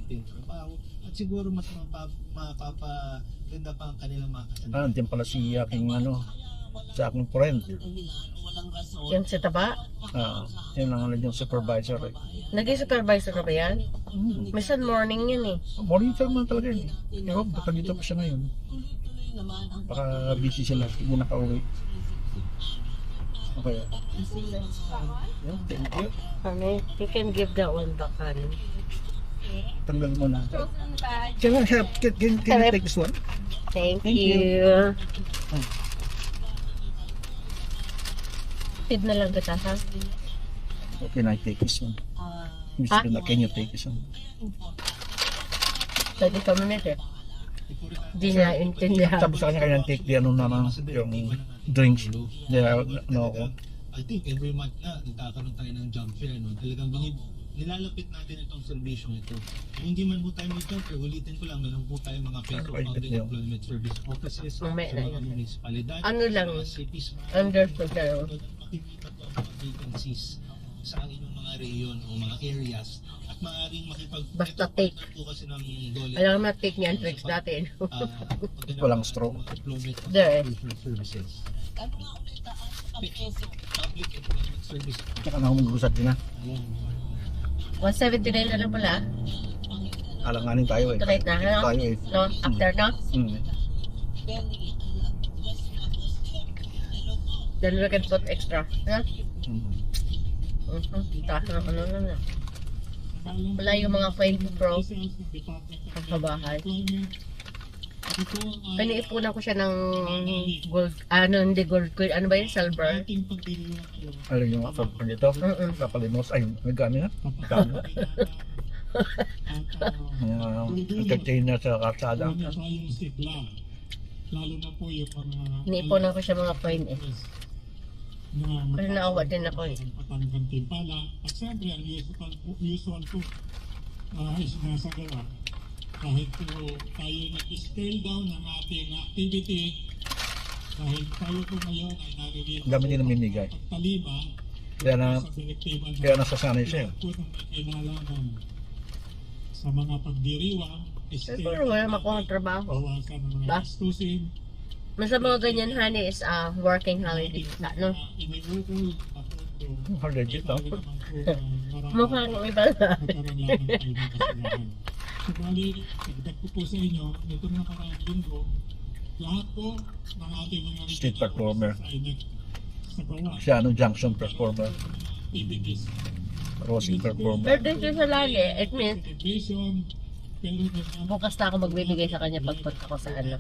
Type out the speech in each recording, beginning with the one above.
natin trabaho at siguro mas mapapaganda pa ang kanilang mga kasanayan. Andiyan pala si aking sa aking friend. Yan sa taba? Yun ang yung supervisor. Naging supervisor na ba yan? Minsan morning yan eh. Morning time man talaga yun. Ewan, baka dito pa siya ngayon. Baka busy sila, hindi nakauwi. Okay. Yeah, thank you. Honey, you can give that one back, honey. Tanggal mo na. Can you take this one? Thank Thank you. Feed na lang kita, ha? Okay, I take this one. Can you take this one? Pwede ka minute eh. Hindi niya intindihan. Sabi sa kanya take the ano naman, yung drinks. No. I think every month na nagkakaroon tayo ng jump fair, no? Talagang nilalapit natin itong serbisyong ito. Kung hindi man po tayo may jump fair, ulitin ko lang, meron po tayo mga PESO Public Employment Service Offices sa mga municipalidad. Ano lang, mga cities, understood na yun. makikita po ang mga vacancies sa inyong mga rayon o mga areas at maaaring Basta take. po kasi ng DOLE. Alam na take niya ang tricks natin. Walang straw. There. Services. Public Employment Service. Tsaka na humagusat din na. 179 na lang pala. Alanganin tayo eh. Straight na, ano? Tayo eh. No? After na? Then we can put extra. Ano? Taas na ano na. Wala yung mga Find Pro sa bahay. Piniipunan ko siya ng gold, hindi gold coin, ano ba yun, silver? Alam yung afford ko dito. Kapalimos. Ay, nagkano na? Nagkano? Entertainer sa karsada. Iniipunan ko siya mga coin eh. Kasi naawa din ako eh. At siyempre, ang usual po is nasagawa. Kahit po tayo nag-scale down ng ating activity, dahil tayo po ngayon ay naririnig Ang dami din namimigay. pagtalima sa direktiba Kaya nasasanay siya. po ng kinalaman sa mga pagdiriwang, Siguro wala makuha ang trabaho. bawasan ng mga Ba? gastusin, Mas sa mga ganyan, honey, is working holiday. No? iniukol at Legit ah. Mukhang iba na. nagkaroon lang ng tayo ng kasalanan. Bali, dagdag ko po sa inyo, nito na nakaraang linggo, lahat po ng ating mga Street performer. ay sa gawa, Siya junction performer. ibigis. Crossing performer. Pero dito sa lagi, it means, Television, pero bukas na ako magbibigay sa kanya pagpunta ko sa ano.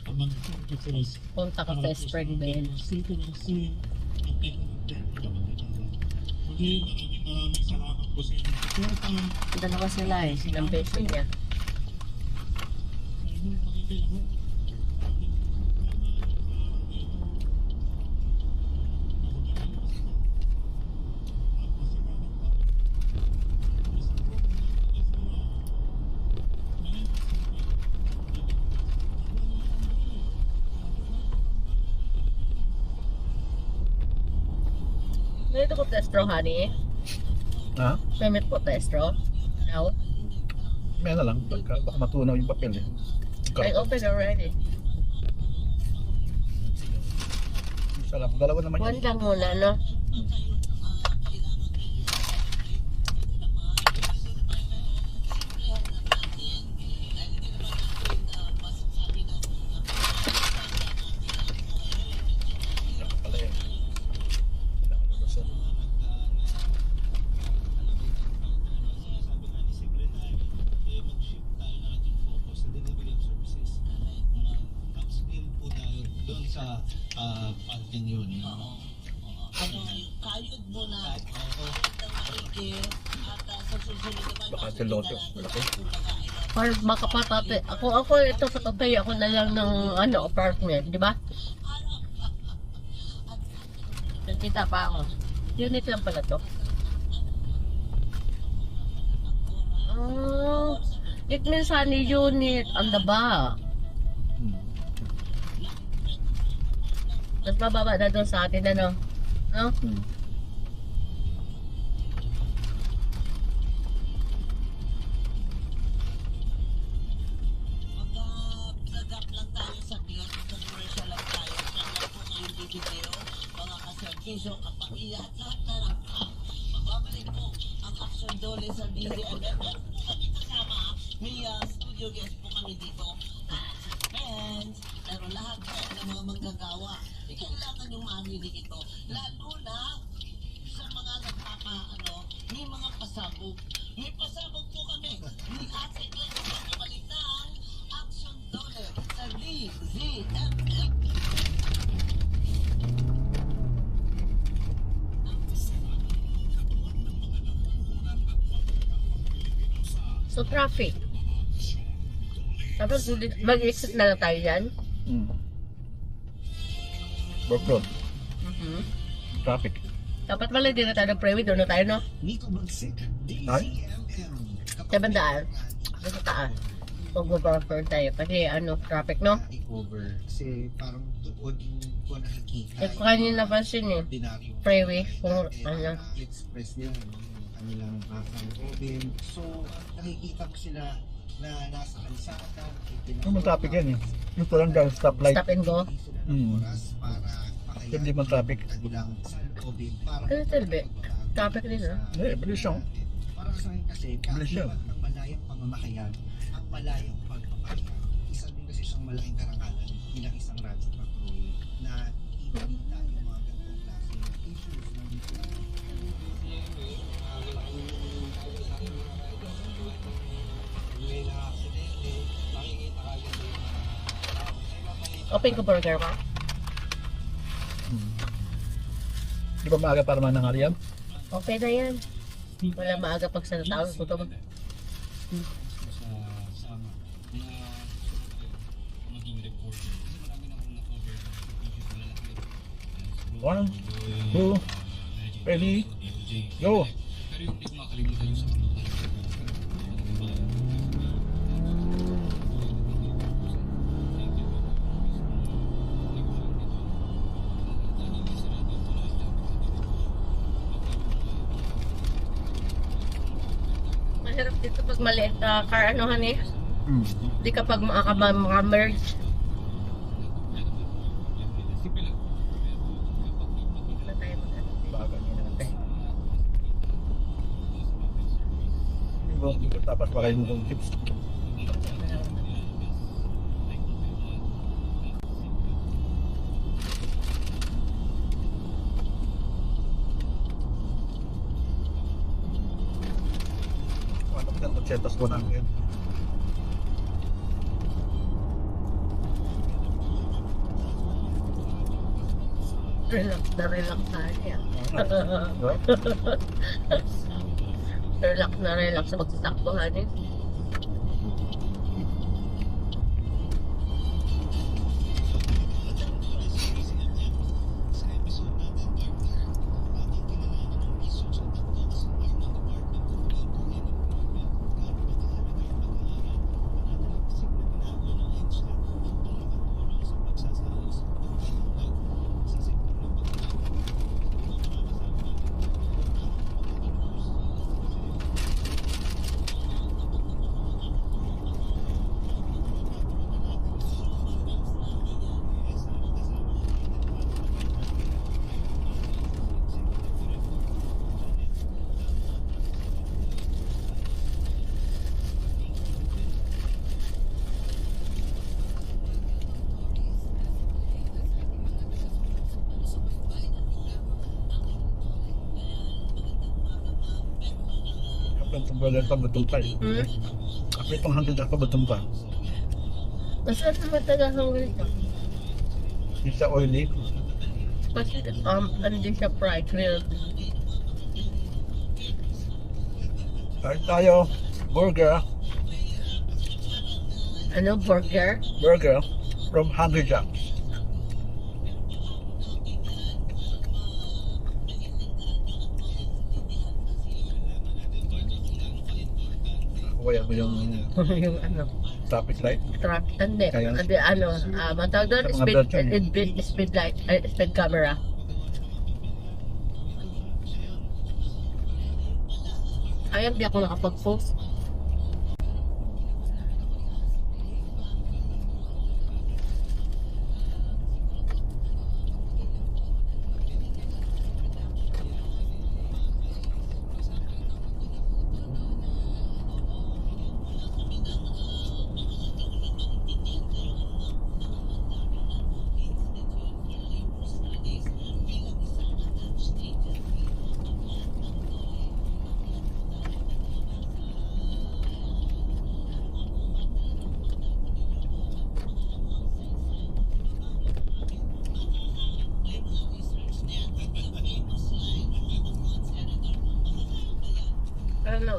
ang mga services Punta ko sa Spring Bend. Muli, maraming salamat po sa inyong suporta. Dalawa sila eh, silang beso niya. Sa inyong pakikilamok. Dito ko testro, honey. Ha? Payment po testro. Now, May na lang. Baka matunaw yung papel eh. I opened already. Isa lang. Dalawa naman One yan. lang muna, no? Pala yan. Mag-shift tayo ng ating focus sa delivery of services. Upskill po tayo doon sa parting yun. Kayod mo na ng maigi at sa susunod naman Baka si Lotto. Malaki. Para makapatate. Ako ito patatay ako na lang ng apartment, di ba? Nakita pa ako. Unit lang pala to. Oh, it means honey unit on the back. Mas mababa na doon sa atin, ano? No? benepisyo kapag lahat na lang. Mababalik po ang Action Dole sa DZLM. Meron po kami kasama. May studio guest po kami dito. Fans, pero lahat po ng mga manggagawa. Kailangan yung mamili ito. Lalo na sa mga may mga pasabog. May pasabog po kami. Ni Ate Glenn sa kabalik ng Action Dole sa DZLM. So, traffic. Tapos, mag-exit na lang tayo dyan. Workload. Mhm. Traffic. Dapat pala din na tayo ng freeway. Doon na tayo, no? Ay? 700. Sa taas. Mag-buffer tayo. Kasi, traffic, no? over kasi parang doon ko nakikita Eh, kanina napansin eh. ordinaryo Freeway. Kung, express nila yung kanilang Robin. So, nakikita ko sila na nasa kalsada. Ano traffic yan eh. Yung lang dahil stoplight. stop and go. Oras para Hindi man traffic. kanilang Robin para A little bit. Traffic din, no? Eh, bilis yun. para sa akin kasi Bilis yun. ang malayang pamamakayan, ang malayang pagpapahayag. Isa din kasi siyang malaking karangalan bilang isang radyo patrol na ikita yung mga ganitong klase issues na dito. Open ko burger pa. Di ba maaga para mananghalian? Okay na yan. Wala maaga pag sa tao. Gutom. Sa sama na maging reporter kasi marami na akong na-cover issues na lalaki. 1, 2, ready, go! Pero yung hindi ko makalimutan yung sa ano. Mahirap dito pag maliit na car, eh. Hindi kapag maka-merge. Wala tayo mag-ano. Baga niya natin. Tapos baka yung tips. Ano ka ng 800 ko na yun? Relax na relax tayo. Relax na relax sa magsasaktuhan eh. Itong brother pa betumpa eh. Kapit pang 100 pa betumpa. Masarap naman tagahang ganito. Hindi siya oily. Kasi hindi siya fried, grilled. Kahit tayo, burger. Ano, burger? Burger from Hungry Jack's. Kuya mo yung Yung traffic light. truck. Hindi. Kaya- Matawag doon, Sa mga virtual. speed light, speed camera. Ayun, di ako nakapag-post.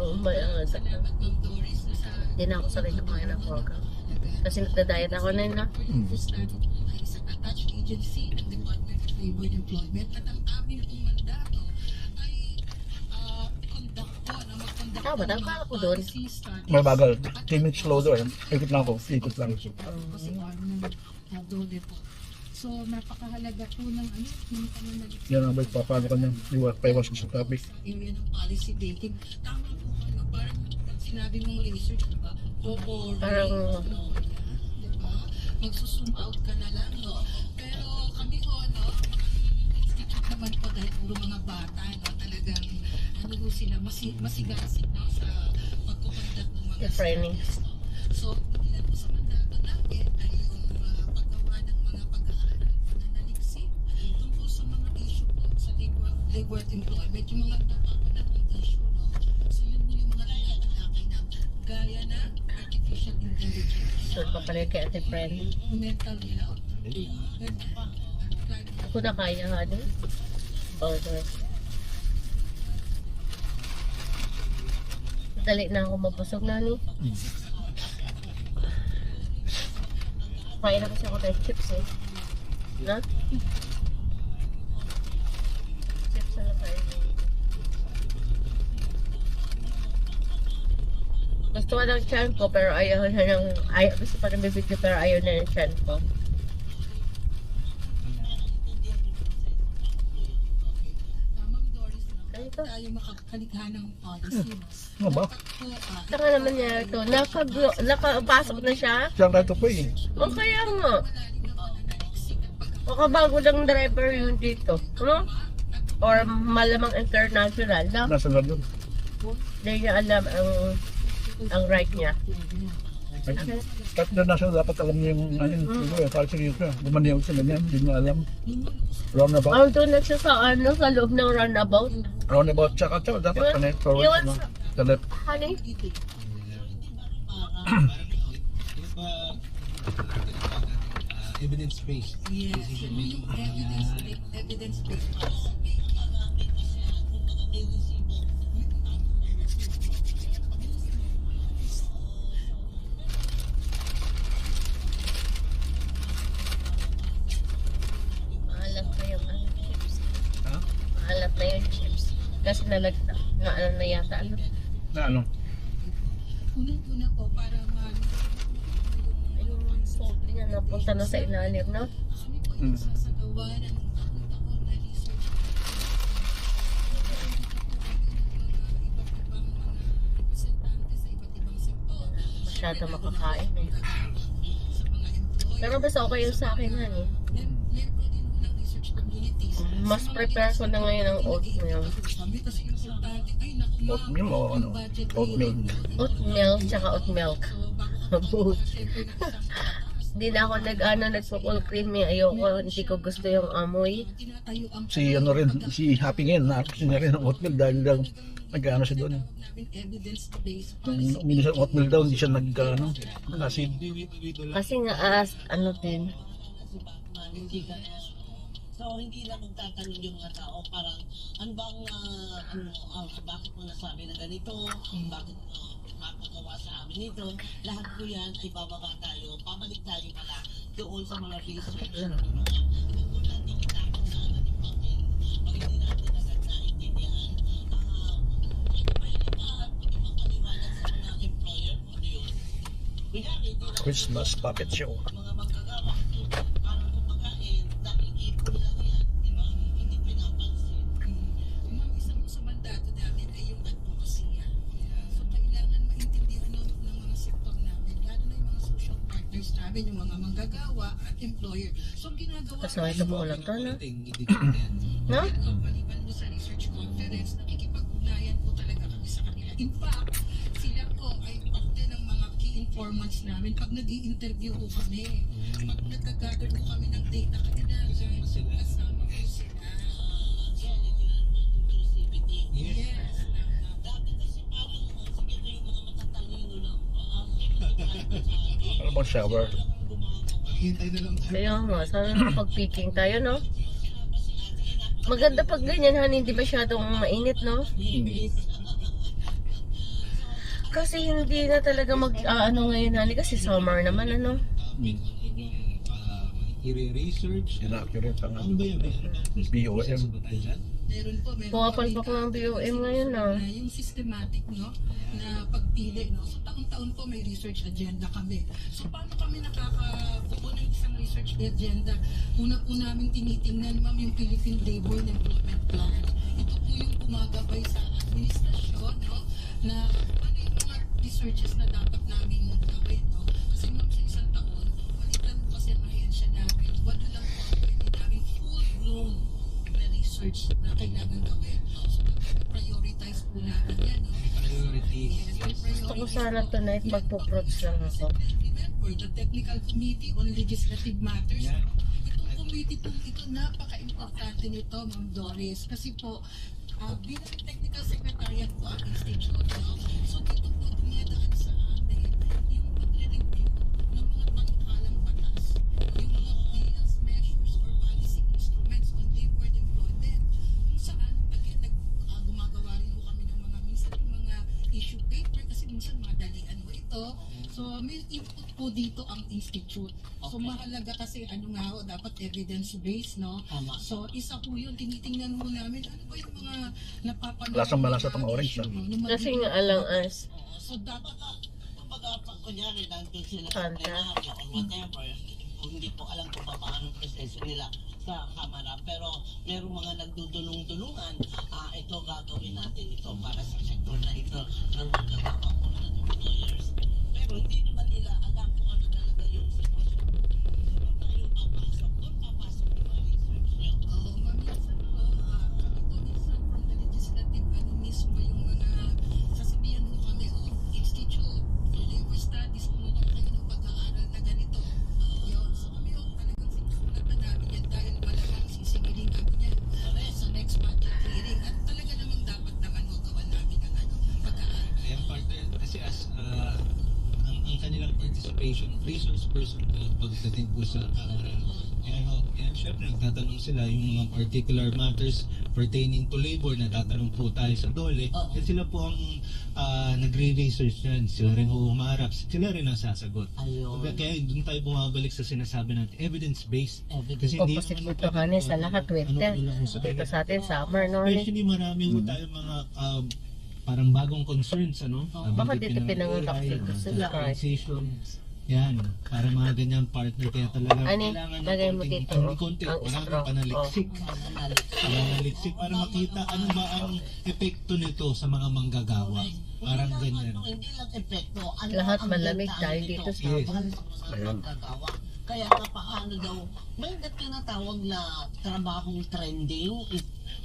sa hindi na ako sanay kumain ng pork. Kasi nagda-diet ako na yun, no? Isang attached agency ng Department of Labor and Employment at ang aming mandato ay conduct po na mag-conduct Tama, nagpala ko doon. May bagal. 10 minutes slow doon. Ikot lang ako. Ikot lang. Kasi ng Dole po. So, napakahalaga po ng yung pananalig Yan ang balik papano ka niya. Iwas ko sa topic. sa area ng policy making. Tama po kayo. Parang pag sinabi mong research, diba? Parang Diba? Magsusum out ka na lang, no? Pero kami ko, no? Institute naman po dahil puro mga bata, no? Talagang, ano po sila, masigasig, no? Sa pagkukondat ng mga the trainings. So, ilan po sa mandato namin ay yung paggawa ng mga pag-aaral na naliksik tungkol sa mga issue po sa labor at employment, yung mga napapanahong issue, no? So, yun po yung mga tinatalakay na gaya na artificial intelligence, So, papalit kay Ate Friend. mental health, ganun pa. Ako na kaya, ano? Okay. Dali na ako mabusog na, ni. Kaya na kasi ako ng chips, eh. Na? Chips na lang tayo. Gusto ko ng chan ko, pero ayaw na ng... gusto pa ng bibig ko, pero ayaw na ng chan ko. Ma'am Doris, no? Ganito. Tayo makakalikha ng policy, no? Ano ba? Dapat po, Saka naman niya ito, nakapasok na siya. Siyang kato po eh. O kaya nga. Baka bago lang driver yun dito. No? Or malamang international na. Nasa na doon. Hindi niya alam ang right niya. Kahit na nasa dapat alam niya yung ano yun. Parang seryoso. Bumaniyaw sila niyan. Hindi mo alam. Roundabout. Ang tunag siya sa sa loob ng roundabout. Roundabout. Tsaka dapat connect forward. Iwan Ano? sa- Sa left. Honey? Evidence-based yes, decision making. yung evidence-based policy. Maalat na yung chips. Ha? Maalat na yung chips. Kasi na ano na yata. Ano? Na ano? Unang-una po, para Yung salt niya napunta na sa ilalim, no? kami po yung sasagawa ng taon-taon na research. Iba't ibang mga representante sa iba't ibang sektor. Masyado makakain eh. Sa mga employer. Pero basta okay yung sa akin yan eh. Meron po din po ng research communities. Mas prepare ko na ngayon ang oatmeal. Kami kasi importante, ay naku ma'am, Oatmeal o ano? budget Oatmeal. Oatmeal tsaka oat milk. Both. Hindi na ako nagpo-full cream eh. Ayoko, hindi ko gusto yung amoy. tinatayo ang Si ano rin, si Happy ngayon, nakakasin niya rin ng oatmeal dahil lang nag-ano siya doon. namin evidence-based Nung uminom siya ng oatmeal daw, hindi siya nag-ano, kasi Kasi nga, ano din. hindi ka. So, hindi lang magtatanong yung mga tao, parang, ano bang, bakit mo nasabi na ganito, bakit mapagawa sa amin ito, lahat po yan ay bababa tayo, pabalik tayo pala doon sa mga research na kung natin itapon na natin pangin, pag hindi natin agad naintindihan, pwede ba mapaliwanag sa mga employer, ano yun? Kunyari, hindi lang Christmas puppet show. mga manggagawa, parang kumbaga nakikita lang yan, di ba? Hindi pinapansin. Ma'am, isang sa mandato namin ay yung advocacy. So, kailangan maintindihan ng mga sektor namin, lalo na yung mga social partners namin, yung mga manggagawa at employer. So, ang ginagawa Kasi ito mo lang to, no? No? maliban mo sa research conference, nakikipag-ugnayan po talaga kami sa kanila. In fact, sila po ay parte ng mga key informants namin pag nag-i-interview po kami. Pag nagka-gather po kami ng data kanila, kasama po sila. Yes. Dati kasi parang, sige kayo mga matatalino lang. Ano bang shower? Hintay na lang tayo. Kaya nga, sana nakapag-picking tayo, no? Maganda pag ganyan, honey, hindi masyadong mainit, no? Kasi hindi na talaga ano ngayon, honey, kasi summer naman, ano. Inyong i-research. Inaccurate ang Ano ba yun? BOM. Meron po, meron Pumapalpak ng BOM ngayon, ah. na yung systematic, no, na pagpili, no. So taon-taon po may research agenda kami. So paano kami nakakabuo ng isang research agenda? Una po namin tinitingnan, ma'am, yung Philippine Labor and Employment Plan. Ito po yung gumagabay sa administrasyon, no, na ano yung mga researches na dapat namin gawin, no. Kasi ma'am, sa isang taon, malitan po kasi ang ahensya namin. Wala lang po ang pwede namin full-blown na research na kailangan gawin. So, prioritize po namin yan, no? Priorities. Gusto ko sana tonight magpo-props lang ako. Remember, the Technical Committee on Legislative Matters, Yeah. no? Itong committee po ito, napaka-importante nito, Ma'am Doris, kasi po, bilang Technical Secretariat po ang institute, no? So, dito po dumadaan sa amin yung pagre-review ng mga panukalang batas, yung mga bills, measures, or policy instruments on labor and employment, kung saan, again, gumagawa rin po kami ng mga minsan yung mga issue paper kasi minsan madalian mo ito. So, may input po dito ang institute. So, mahalaga kasi ano nga ho, dapat evidence-based, no? Tama. So, isa po yun, tinitingnan mo namin, ano ba yung mga napapanood? Lasang malasa itong orange, issue, ah. no? Yung Kasi mga- nga alang as. So, dapat Kumbaga, pag kunyari, nandun sila sa Kanta. plenaryo or whatever, kung hindi ko alam kung paano ang proseso nila sa kamara, pero merong mga nagdudulong-dulungan, ito gagawin natin ito para sa sektor na ito ng magagawa ko ng employers. Pero hindi naman nila alam kung ano talaga yung sitwasyon. Doon tayo papasok, doon papasok yung mga research nyo. Oo, maminsan po, kami po minsan from the legislative, ano mismo yung mga sasabihan mo kami, institute, labor studies, kumuha kayo ng pag-aaral na ganito. Yun, so kami talagang sinusulatan namin yan dahil malamang sisingilin kami yan sa next budget hearing. At talaga namang dapat naman magawan namin ang pag-aaral. Ayan part na yan. Kasi as ang kanilang participation, resource person pagdating po sa yan, syempre nagtatanong sila yung mga particular matters pertaining to labor, natatanong po tayo sa DOLE. At sila po ang nagre-research yan, sila rin humarap, sila rin ang sasagot. Ayun. Kaya doon tayo bumabalik sa sinasabi natin, evidence-based. Kasi hindi Opposite naman po ito, honey, sa lahat, winter. ano lang sa Dito sa atin, summer, no, honey. Especially marami po tayo mga parang bagong concerns, ano? Baka dito pinanganak dito sa Christ. Yan, para mga ganyan partner, kaya talaga Ani, kailangan lagay mo dito, konti, ang wala straw. kang panaliksik. Panaliksik para makita ano ba ang epekto nito sa mga manggagawa. Parang ganyan. Hindi lang epekto. Ano Lahat ang malamig ganda tayo nito dito sa Yes. mga Ayan. magagawa. Kaya nga paano daw, may tinatawag na trabahong trending.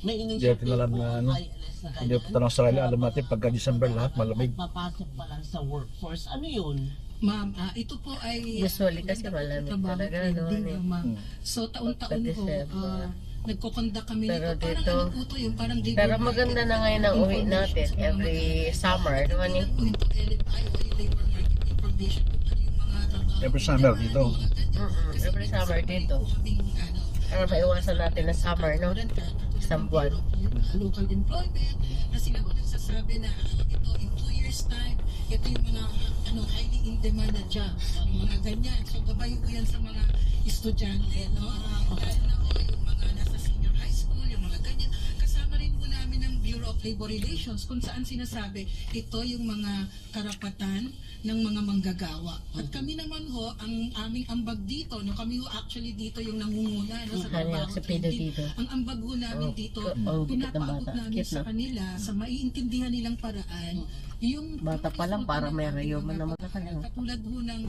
May Hindi natin alam na ano. ILS na Hindi pa ng Australia, alam natin pagka December lahat malamig. Papasok pa lang sa workforce. Ano yun? Ma'am, ito po ay Usually kasi malamig trabaho talaga, no, trending, ano. ma'am. So taon-taon Pagka po, December. nagko-conduct kami Pero nito. Parang dito- ano po to, yung parang labor Pero market maganda na ngayon ang uwi natin every summer, no, honey. po ito, LMI o yung labor market information kung ano yung mga trabaho. Every summer dito. Every summer dito. Kaming, ano, Para maiwasan natin na summer, no? Isang buwan. local employment na sila ko nagsasabi na ito in 2 years time ito yung mga highly in demand na job yung mga ganyan so gabay ko yan sa mga estudyante no dahil na ko yung mga nasa senior high school yung mga ganyan kasama rin po namin ng Bureau of Labor Relations kung saan sinasabi ito yung mga karapatan ng mga manggagawa at kami naman ho ang aming ambag dito no kami ho actually dito yung nangunguna no, sa Honey, trabaho sa pedo dito. ang ambag ho namin Oh, dito, ang bukit ng pinapaabot bata. namin Cute, sa no? kanila sa maiintindihan nilang paraan. Yung Bata pa lang, para may rayuman naman na kanila. katulad ho ng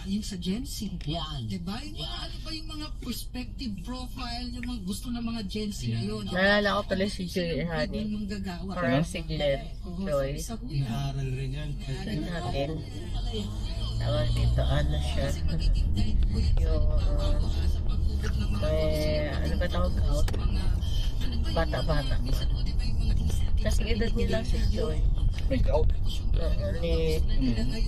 yung sa Gen Z. Yan. Diba? Yung mga ano ba yung mga perspective profile, yung mga gusto ng mga Gen Z ngayon. Naalala ko tuloy si Joy, honey. Yung manggagawa. Parang si Glenn, Joy. Sa hula. Inaaral rin yan. Natin. Tawag dito, ano siya. Kasi magiging guide po yan Yung, sa paghubog ng mga may, ano ba tawag ka? mga ano ba yung Bata-bata. minsan ho, di ba yung mga incentive Kasi edad niya lang si Joy. Make out.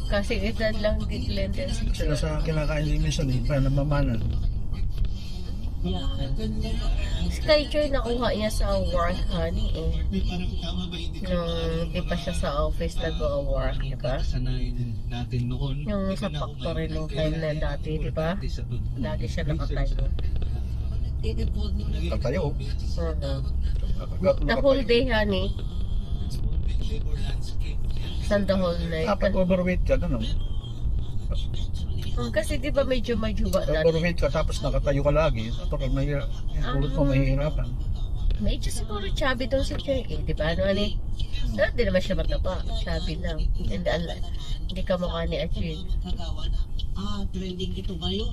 Kasi edad lang di Glenn din si Sila Joy. sa kinakain din minsan, pa namamanan. Skyjoy nakuha niya sa work, honey, eh. May parang tama ba hindi ko Nung di pa siya sa office nag-work, di ba? kakasanayan natin noon. Yung Iba sa na ako factory ngayon. nung time na dati, di ba? Lagi siya nakatayo. Tatayo. The whole day, honey. San the whole night. Dapat overweight ka, gano'n. Kasi di ba medyo may juba na. Overweight ka tapos nakatayo ka lagi. Kapag mahirap, ulot mo mahihirapan. Medyo siguro chubby daw si Joy eh, di ba? Ano eh? Pero di naman siya mataba. Chubby lang. And hindi ka mukha ni Ajin. Kagawa na. Trending ito ba yun?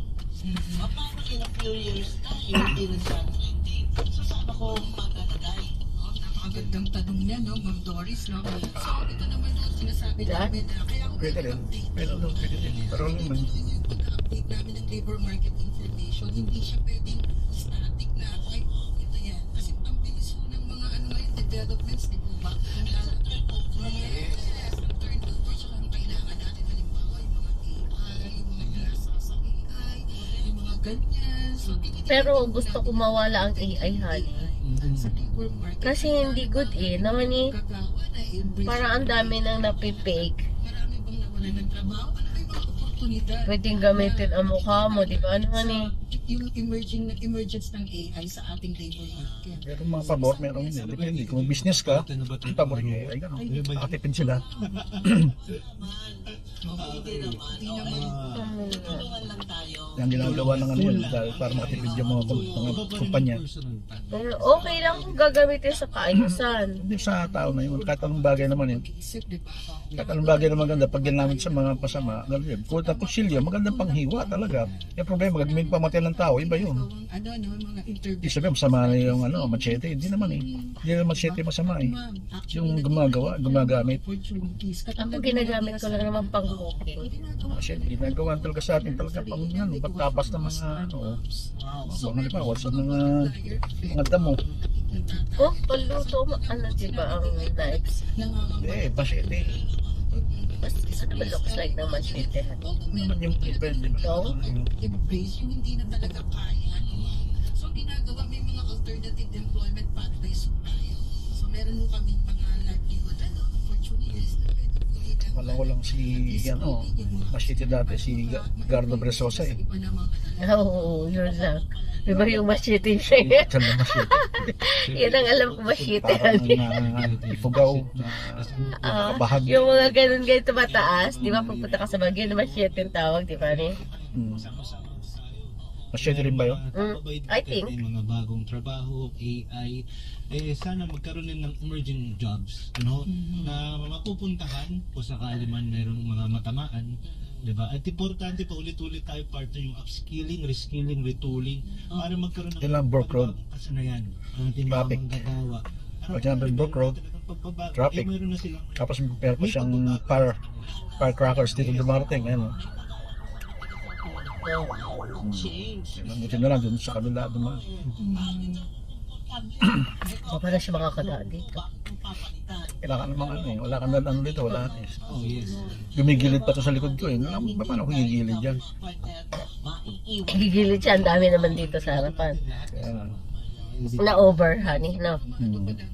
Paano in a few years na, hindi rin siya trending. So saan ako maglalagay? Napakagandang tanong niya, no, Ma'am Doris, no? So, ito naman yung sinasabi Yeah. namin na kaya ako Pwede rin. Pwede rin. Pero naman, yung pag-update namin ng labor market information, hindi siya pwedeng static na, ay, ito yan. Kasi ang bilis po ng mga ano ngayon, developments, di po ba? Yes, ang turnover, tsaka ang kailangan natin, halimbawa, yung mga AI, yung mga binasa sa AI, yung mga ganyan. So, Pero gusto ko mawala ang AI, honey. sa labor market, Kasi hindi good eh. Naman eh, kagawa na embrace. parang ang dami nang napipake. Marami bang nawalan ng trabaho? Ano ba yung mga oportunidad? Pwedeng gamitin ang mukha mo, di ba? Naman eh. Yung emergence ng AI sa ating labor market. meron mga pabor, meron hindi. Depende. Kung business ka, ang pabor nyo, ay gano'n. Nakatipid sila. Hindi naman. Tulungan lang tayo. Yung ginagawa ng ano yun, dahil para makatipid yung mga kumpanya. Pero okay lang kung gagamitin sa kaayusan. Hindi sa tao na yun, kahit anong bagay naman yun. Isip, di ba? Kahit anong bagay na maganda, pag ginamit sa mga pasama, gano'n yun. Kung ang kutsilyo, magandang panghiwa talaga. Yung problema, gagawin pamatay ng tao, iba yun. Ano, mga interview. Ibig sabihin, masama na yung ano, machete. Hindi naman eh. Hindi naman machete masama eh. Ma'am, Yung gumagamit. opportunities. Ako ginagamit ko lang naman pang cooking. Machete, ginagawa talaga sa atin talaga pang ano, pagtapas ng mga ano. Mga pa, what's ng mga damo. Oh, paluto mo. Ano diba ang knives? Eh, machete. Mas isa naman looks like ng machete. Naman yung depende. No? Embrace yung hindi na talaga kaya. No? So, ginagawa may mga alternative employment pathways po tayo. So, meron mo kami mga livelihood, opportunities na pwede po nila. Wala ko lang si, ano, machete dati, si Gardo Bresosa eh. Iba namang Oo, yun lang. Diba yung machete siya? Diyan na machete. Yan ang alam ko machete. Parang ifugaw, nakabahag. Yung mga ganun ganito mataas, di ba pagpunta ka sa Baguio, machete yung tawag, di ba ni? Machete rin ba yun? I think. May mga bagong trabaho, AI, sana magkaroon din ng emerging jobs, ano, na mapupuntahan kung sakali man mayroong mga matamaan, di ba? At importante pa ulit-ulit tayo partner yung upskilling, reskilling, retooling, para magkaroon ng Yan lang, Brook Road. kasanayan ang ating mga Traffic. manggagawa. Pag sinabi Brook Road, traffic. Meron na silang tapos meron pa siyang firecrackers dito dumarating. Ano? Change. Buti na lang dun sa kabila. Wala siya makakadaan dito. Kailangan naman ano eh. Wala ka na ano dito. Wala na eh. oh yes. Gumigilid pa to sa likod ko eh. Paano ko gigilid dyan? Gigilid siya, ang dami naman dito sa harapan. Kaya, Na over, honey, no?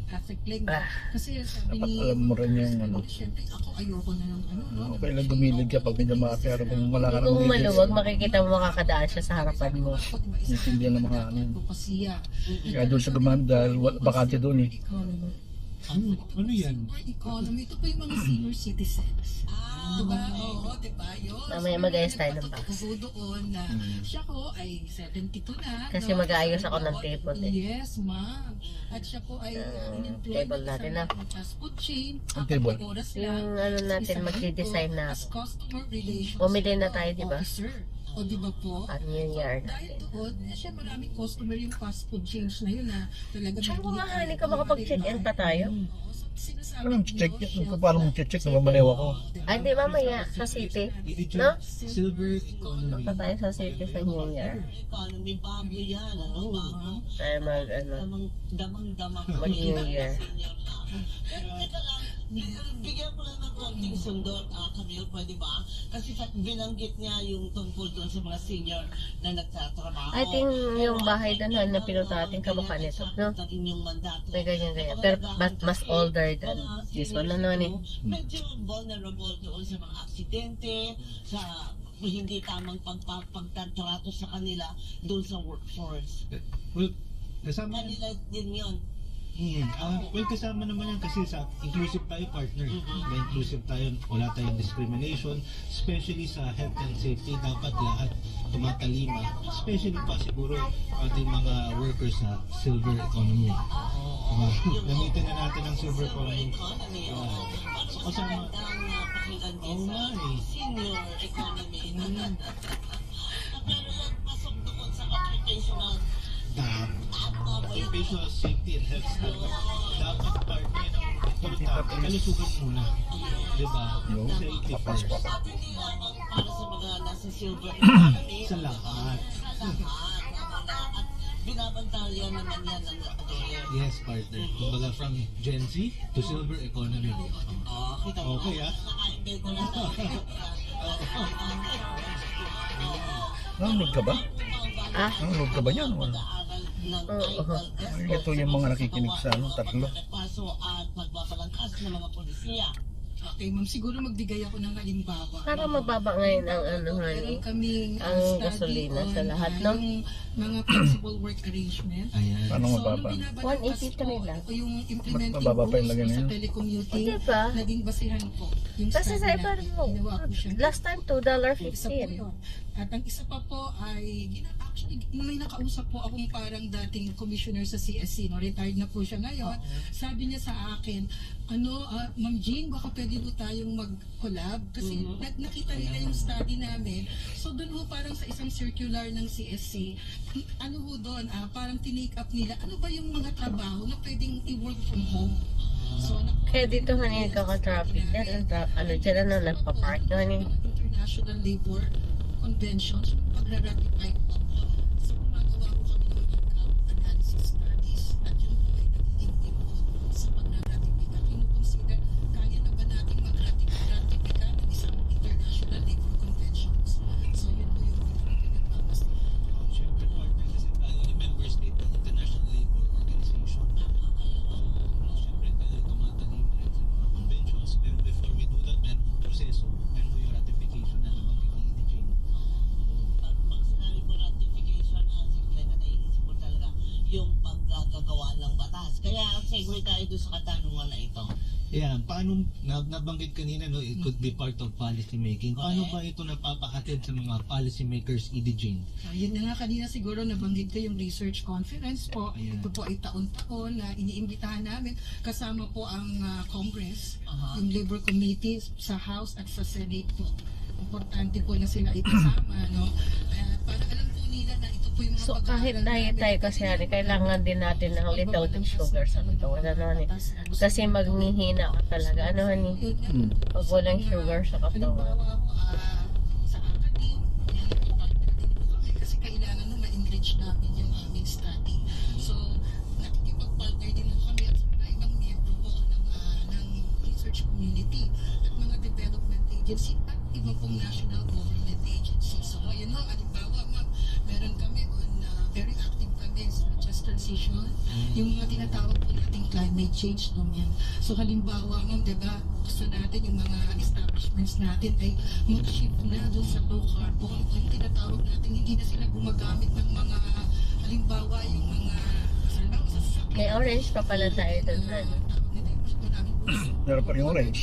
traffic lane. Ah. Kasi sabi dapat ni, alam mo rin yung ano. siyempre ako ayoko na ng ano, no? Okay lang gumilid ka pag medyo pero kung wala ka Kung nang maluwag, makikita mo makakadaan siya sa harapan mo. hindi na mga ano. Advocacy, Kaya doon sa gumamit dahil bakante doon eh. economy. Ano yan? Economy, ito pa yung mga senior citizens. Diba? Oo, diba? Yun. Mamaya mag-ayos tayo ng box. Pagpupo doon na siya ko ay 72 na. Kasi no? mag-aayos ako ng table eh. Yes, ma'am. At siya po ay table natin na. fast food chain. Ang table? Oras Yung ano natin, magde-design na as ako. customer relations Bumili na tayo, di ba? officer. O di ba po? Ano yung yard Dahil natin? doon, siya maraming customer yung fast food chains na yun na talaga. Tsaka mga honey ka, makapag-check-in pa tayo? Alam, check yun. Kung paano mong check, namamaliw ako. Ay, di mamaya, sa city. No? Silver economy. Punta tayo sa city sa New Year. Economy bago yan, ano, bago. Tayo mag, ano, Damang-damang. mag-New Year. Pero teka lang, bigyan ko lang ng konting sundo, Camille, pwede ba? Kasi binanggit niya yung tungkol doon sa mga senior na nagtatrabaho. I think yung bahay doon na pinunta natin kamukha nito, no? Ng inyong mandato. May ganyan. Pero mas older than this one, ano eh. Medyo vulnerable doon sa mga aksidente, sa hindi tamang pagtatrato sa kanila doon sa workforce. Well, kasama Kanila din yun. well, kasama naman yan kasi sa inclusive tayo, partner. May inclusive tayo, wala tayong discrimination, especially sa health and safety, dapat lahat tumatalima. Especially pa siguro ating mga workers sa silver economy. Gamitin na natin ang silver economy. So kasama, Pakinggan din nga sa eh. senior economy. Pero yan, pasok doon sa occupational occupational safety and health standard. Dapat partner ng importante, kalusugan muna. Diba? Safety first. Sabi nila, para sa mga nasa silver economy, Sa lahat. At binabantayan naman yan ng lawyer. Yes, partner. Kumbaga from Gen Z to silver economy. Kita mo, Okay, ah. naka-embed ko na Nanonood ka ba? Ah? Nanonood ka ba yan? pag-aaral ng Ay, ito yung mga nakikinig sa tatlo. paso at pagpapalangkas ng mga polisiya. Okay, ma'am, siguro magbigay ako ng halimbawa. Para mababa ngayon ang ano, Meron honey. kaming Ang study gasolina on, sa lahat, no? yung mga flexible work arrangement. Ayan. Paano So, mababa? nung binabalangkas 183 ko, lang. ito yung implementing Mas mababa pa yung rules lagyan ko sa niya. telecommuting. Diba? Naging basihan ko. Yung Kasi study sa iba, natin, ginawa ko siya. last time Isa po $2.15. yun. At ang isa pa po ay, actually, may nakausap po akong parang dating commissioner sa CSC, no? Retired na po siya ngayon. Sabi niya sa akin, Ma'am Jean, baka pwede po tayong mag-collab kasi nakita nila yung study namin. So doon ho parang sa isang circular ng CSC, ano ho doon, parang tinake up nila, ano ba yung mga trabaho na pwedeng i-work from home? So, Kaya dito honey, kaka-traffic. Ano dyan, nagpa-park na honey. International Labor Conventions, pagra-ratify po. So, gumagawa ko kami ng mga analysis studies at yun po ay nagiging input sa pagra-ratify. Kinukonsider, kaya na ba natin mag-ratify ng isang International Labor Conventions? So, yun po yung pinagpapasin. Siyempre, partner, kasi tayo yung member state ng International Labor Organization. Siyempre, tayo tumatalim rin sa mga conventions. Pero before we do that, meron pong proseso. Meron po yung ratification na nabanggit ni EDG. Pag sinabi mo ratification, siyempre na naiisip mo talaga yung paggagawa ng batas. Kaya segue tayo doon sa katanungan na ito. Yeah, paano, nabanggit kanina, no, it could be part of policy making. Paano ba ito napapahatid sa mga policy makers, EDG? Yun na nga kanina siguro nabanggit ko yung research conference po. Ayan. Ito po ay taon-taon na iniimbitahan namin. Kasama po ang Congress, Aha. yung Labor Committee sa House at sa Senate po. Importante po na sila ikasama, no? Para alam po nila na ito po yung mga So kahit diet tayo kasi honey, kailangan din natin ng without sugar sa katawan. Ano honey? Kasi magnihina ka talaga. Ano honey? Pag walang sugar sa katawan. Halimbawa po, sa academe, partner din po kami kasi kailangan na ma-enrich namin yung aming study. So, nakikipag-partner din po kami at sa mga ibang miyembro po ng research community at mga development agency at iba pong national government agency. So, yun ho, halimbawa, ma'am, meron kami on very active kami sa just transition, yung mga tinatawag po nating climate change domain. So, halimbawa, ma'am, diba, gusto natin yung mga establishments natin ay mag-shift na doon sa low carbon. Yung tinatawag natin, hindi na sila gumagamit ng mga, halimbawa, yung mga, halimbawa, sasakyan. May orange pa pala tayo doon. honey. Meron pa rin orange.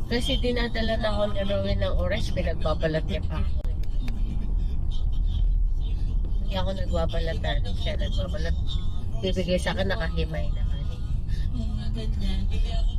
Kasi dinadala na ako ni Rowan ng orange, pinagbabalat niya pa ako. Hindi ako nagbabalatan. Siya nagbabalat. Bibigay sa akin, nakahimay na honey. Ganyan. Hindi ako